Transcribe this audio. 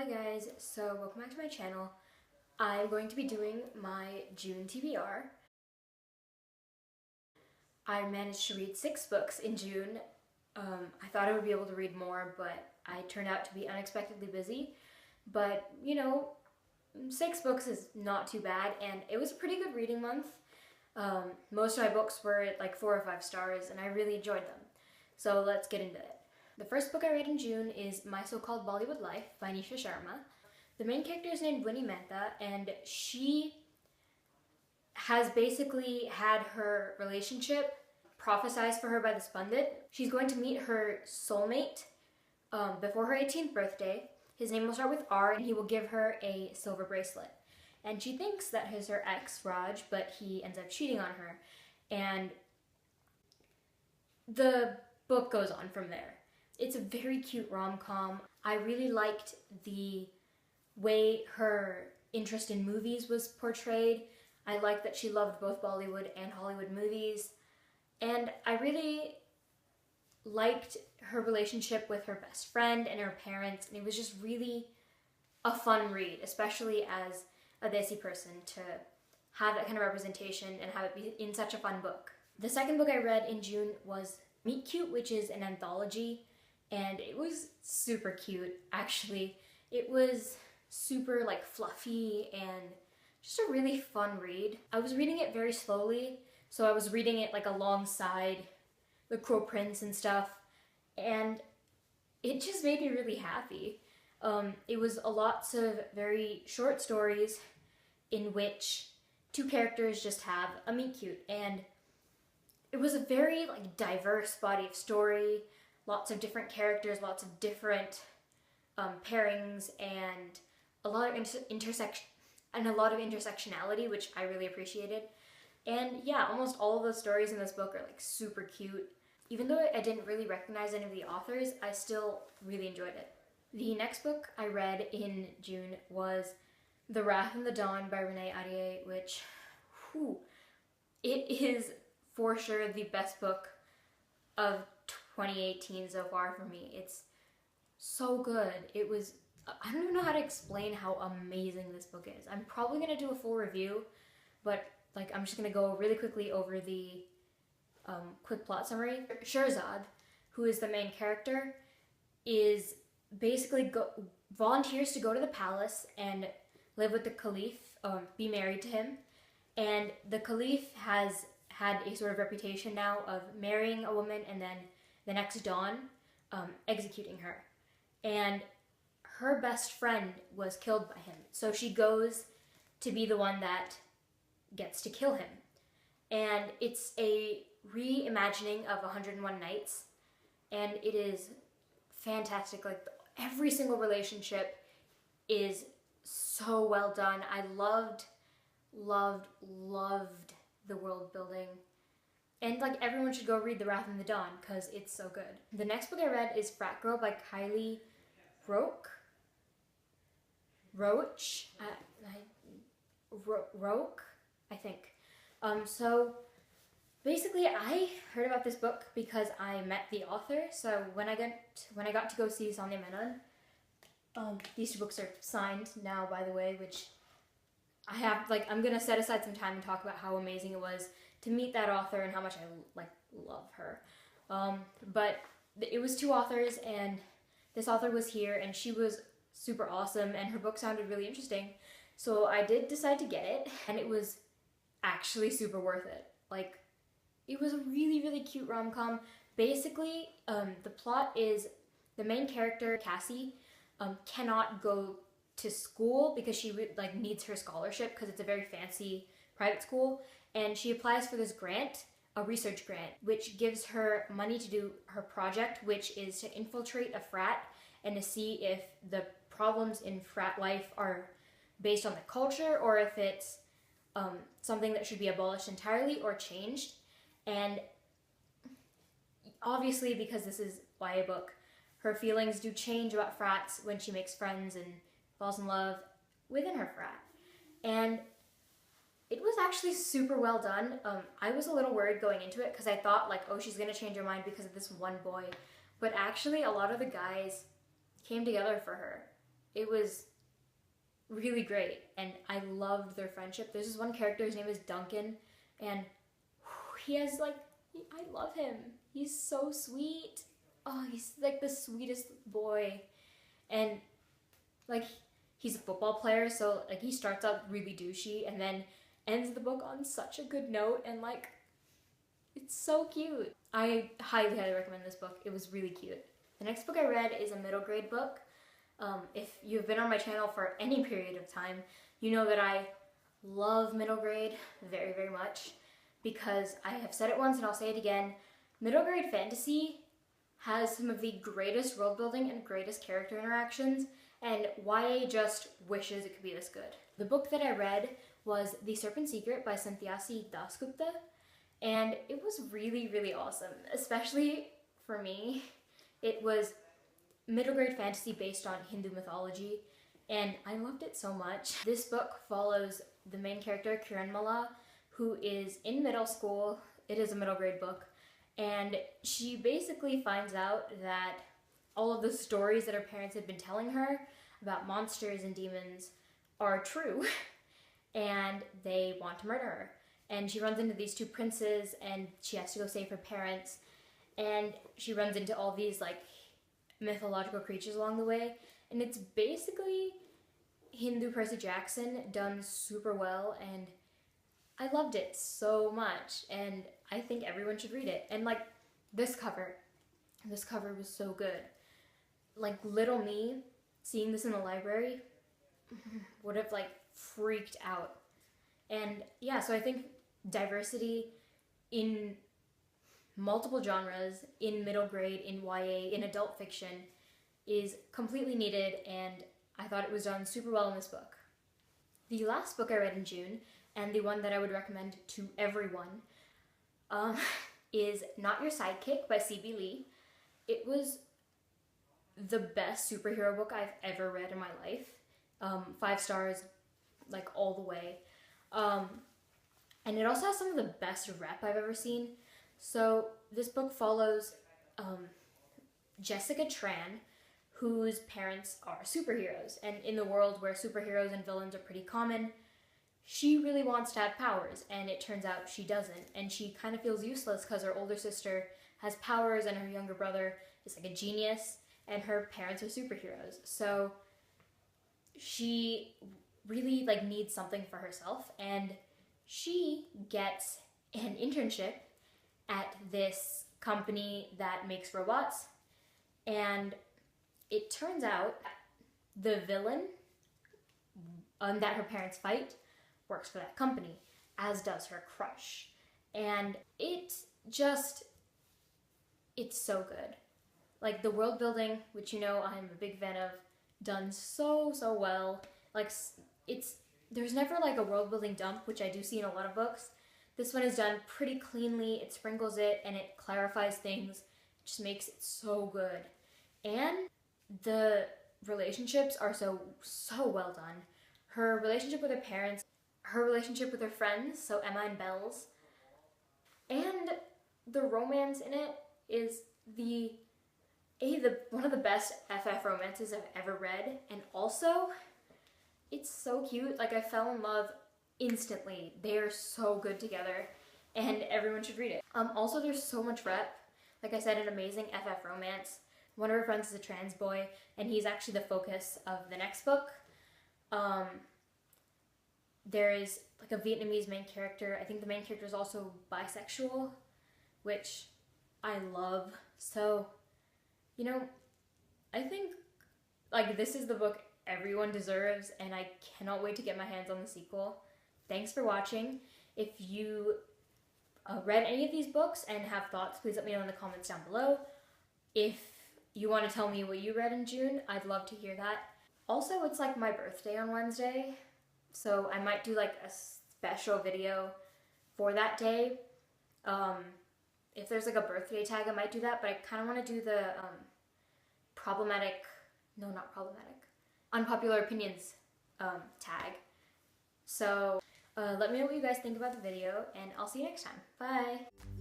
Hi guys, so welcome back to my channel. I'm going to be doing my June TBR. I managed to read 6 books in June. I thought I would be able to read more, but I turned out to be unexpectedly busy. But, you know, 6 books is not too bad, and it was a pretty good reading month. Most of my books were like 4 or 5 stars, and I really enjoyed them. So let's get into it. The first book I read in June is My So-Called Bollywood Life by Nisha Sharma. The main character is named Winnie Mehta, and she has basically had her relationship prophesized for her by this pundit. She's going to meet her soulmate before her 18th birthday. His name will start with R, and he will give her a silver bracelet. And she thinks that he's her ex, Raj, but he ends up cheating on her. And the book goes on from there. It's a very cute rom-com. I really liked the way her interest in movies was portrayed. I liked that she loved both Bollywood and Hollywood movies. And I really liked her relationship with her best friend and her parents. And it was just really a fun read, especially as a Desi person, to have that kind of representation and have it be in such a fun book. The second book I read in June was Meet Cute, which is an anthology. And it was super cute, actually. It was super like fluffy and just a really fun read. I was reading it very slowly, so I was reading it like alongside The Crow Prince and stuff, and it just made me really happy. It was lots of very short stories in which 2 characters just have a meet cute, and it was a very like diverse body of story. Lots of different characters, lots of different pairings, and a lot of intersectionality, which I really appreciated. And yeah, almost all of the stories in this book are like super cute. Even though I didn't really recognize any of the authors, I still really enjoyed it. The next book I read in June was The Wrath and the Dawn by Renee Ahdieh, which, it is for sure the best book of 2018 so far for me. It's so good. It was, I don't even know how to explain how amazing this book is. I'm probably going to do a full review, but like I'm just going to go really quickly over the quick plot summary. Shirzad, who is the main character, is basically volunteers to go to the palace and live with the Caliph, be married to him, and the Caliph has had a sort of reputation now of marrying a woman and then the next dawn executing her. And her best friend was killed by him, so she goes to be the one that gets to kill him. And it's a reimagining of 101 Nights, and it is fantastic. Like, every single relationship is so well done. I loved the world building. And like, everyone should go read The Wrath and the Dawn because it's so good. The next book I read is Frat Girl by Kylie Roach, I think. So basically, I heard about this book because I met the author. So when I got to go see Sandhya Menon, these 2 books are signed now, by the way, which I have, like, I'm gonna set aside some time and talk about how amazing it was to meet that author and how much I love her. But it was 2 authors, and this author was here, and she was super awesome, and her book sounded really interesting. So I did decide to get it, and it was actually super worth it. Like, it was a really, really cute rom-com. Basically, the plot is the main character, Cassie, cannot go to school because she needs her scholarship because it's a very fancy private school, and she applies for this grant, a research grant, which gives her money to do her project, which is to infiltrate a frat and to see if the problems in frat life are based on the culture or if it's something that should be abolished entirely or changed. And obviously, because this is YA book, her feelings do change about frats when she makes friends and falls in love within her frat. And it was actually super well done. I was a little worried going into it because I thought like, oh, she's gonna change her mind because of this one boy. But actually, a lot of the guys came together for her. it was really great, and I loved their friendship. There's this one character, his name is Duncan, and he has like, I love him. He's so sweet. Oh, he's like the sweetest boy. And like, he's a football player, so like he starts out really douchey and then ends the book on such a good note, and like, it's so cute. I highly recommend this book. It was really cute. The next book I read is a middle grade book. If you've been on my channel for any period of time, you know that I love middle grade very, very much, because I have said it once and I'll say it again, middle grade fantasy has some of the greatest world building and greatest character interactions, and YA just wishes it could be this good. The book that I read was The Serpent's Secret by Santyasi Dasgupta, and it was really, really awesome, especially for me. It was middle grade fantasy based on Hindu mythology, and I loved it so much. This book follows the main character, Kiranmala, who is in middle school. It is a middle grade book, and she basically finds out that all of the stories that her parents had been telling her about monsters and demons are true, and they want to murder her. And she runs into these two princes, and she has to go save her parents, and she runs into all these like mythological creatures along the way, and it's basically Hindu Percy Jackson done super well, and I loved it so much, and I think everyone should read it. And like, this cover was so good. Like, little me seeing this in the library would have like freaked out. And yeah, so I think diversity in multiple genres, in middle grade, in YA, in adult fiction, is completely needed, and I thought it was done super well in this book. The last book I read in June, and the one that I would recommend to everyone, is Not Your Sidekick by C.B. Lee. It was the best superhero book I've ever read in my life. 5 stars, like all the way. And it also has some of the best rep I've ever seen. So this book follows Jessica Tran, whose parents are superheroes. And in the world where superheroes and villains are pretty common, she really wants to have powers, and it turns out she doesn't. And she kind of feels useless because her older sister has powers and her younger brother is like a genius, and her parents are superheroes. So she really like needs something for herself, and she gets an internship at this company that makes robots, and it turns out the villain that her parents fight works for that company, as does her crush. And it's so good. Like, the world building, which you know I'm a big fan of, done so well. Like, there's never like a world building dump, which I do see in a lot of books. This one is done pretty cleanly. It sprinkles it and it clarifies things. It just makes it so good. And the relationships are so well done. Her relationship with her parents, her relationship with her friends, so Emma and Bells, and the romance in it is one of the best FF romances I've ever read, and also it's so cute. Like, I fell in love instantly. They are so good together, and everyone should read it. Also, there's so much rep. Like I said, an amazing FF romance. One of her friends is a trans boy, and he's actually the focus of the next book. There is like a Vietnamese main character. I think the main character is also bisexual, which I love. So, you know, I think like this is the book everyone deserves, and I cannot wait to get my hands on the sequel. Thanks for watching. If you read any of these books and have thoughts, please let me know in the comments down below. If you want to tell me what you read in June, I'd love to hear that. Also, it's like my birthday on Wednesday, so I might do like a special video for that day. If there's like a birthday tag, I might do that, but I kind of want to do the unpopular opinions tag. So let me know what you guys think about the video, and I'll see you next time. Bye!